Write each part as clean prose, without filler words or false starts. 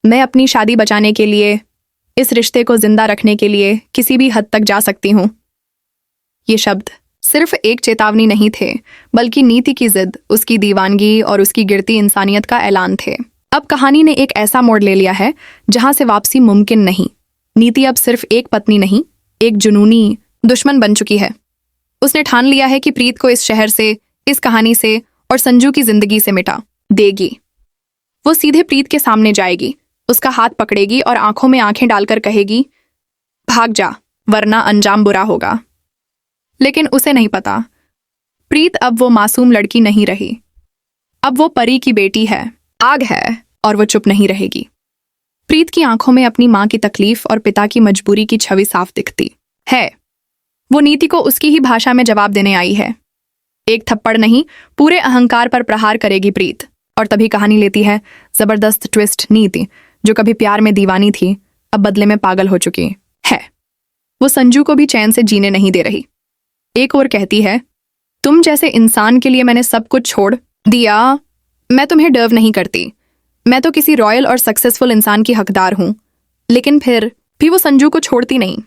मैं अपनी शादी बचाने के लिए, इस रिश्ते को जिंदा रखने के लिए किसी भी हद तक जा सकती हूँ। ये शब्द सिर्फ एक चेतावनी नहीं थे, बल्कि नीति की जिद, उसकी दीवानगी और उसकी गिरती इंसानियत का ऐलान थे। अब कहानी ने एक ऐसा मोड़ ले लिया है जहां से वापसी मुमकिन नहीं। नीति अब सिर्फ एक पत्नी नहीं, एक जुनूनी दुश्मन बन चुकी है। उसने ठान लिया है कि प्रीत को इस शहर से, इस कहानी से और संजू की जिंदगी से मिटा देगी। वो सीधे प्रीत के सामने जाएगी, उसका हाथ पकड़ेगी और आंखों में आंखें डालकर कहेगी, भाग जा, वरना अंजाम बुरा होगा। लेकिन उसे नहीं पता, प्रीत अब वो मासूम लड़की नहीं रही। अब वो परी की बेटी है, आग है, और वो चुप नहीं रहेगी। प्रीत की आंखों में अपनी मां की तकलीफ और पिता की मजबूरी की छवि साफ दिखती है। वो नीति को उसकी ही भाषा में जवाब देने आई है। एक थप्पड़ नहीं, पूरे अहंकार पर प्रहार करेगी प्रीत। और तभी कहानी लेती है जबरदस्त ट्विस्ट। नीति, जो कभी प्यार में दीवानी थी, अब बदले में पागल हो चुकी है। वो संजू को भी चैन से जीने नहीं दे रही। एक और कहती है, तुम जैसे इंसान के लिए मैंने सब कुछ छोड़ दिया। मैं तुम्हें डर्व नहीं करती, मैं तो किसी रॉयल और सक्सेसफुल इंसान की हकदार हूं। लेकिन फिर भी वो संजू को छोड़ती नहीं,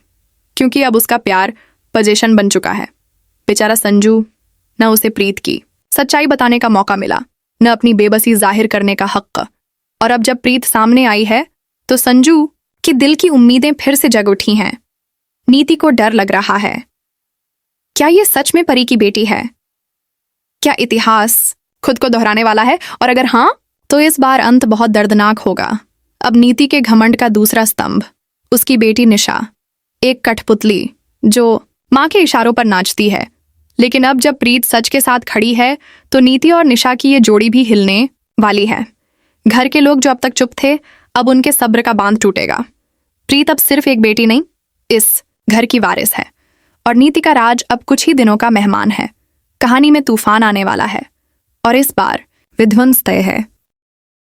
क्योंकि अब उसका प्यार पोजीशन बन चुका है। बेचारा संजू, न उसे प्रीत की सच्चाई बताने का मौका मिला, न अपनी बेबसी जाहिर करने का हक। और अब जब प्रीत सामने आई है तो संजू की दिल की उम्मीदें फिर से जग उठी हैं। नीति को डर लग रहा है, क्या ये सच में परी की बेटी है? क्या इतिहास खुद को दोहराने वाला है? और अगर हाँ, तो इस बार अंत बहुत दर्दनाक होगा। अब नीति के घमंड का दूसरा स्तंभ, उसकी बेटी निशा, एक कठपुतली जो मां के इशारों पर नाचती है। लेकिन अब जब प्रीत सच के साथ खड़ी है तो नीति और निशा की ये जोड़ी भी हिलने वाली है। घर के लोग जो अब तक चुप थे, अब उनके सब्र का बांध टूटेगा। प्रीत अब सिर्फ एक बेटी नहीं, इस घर की वारिस है, और नीति का राज अब कुछ ही दिनों का मेहमान है। कहानी में तूफान आने वाला है, और इस बार विध्वंस तय है।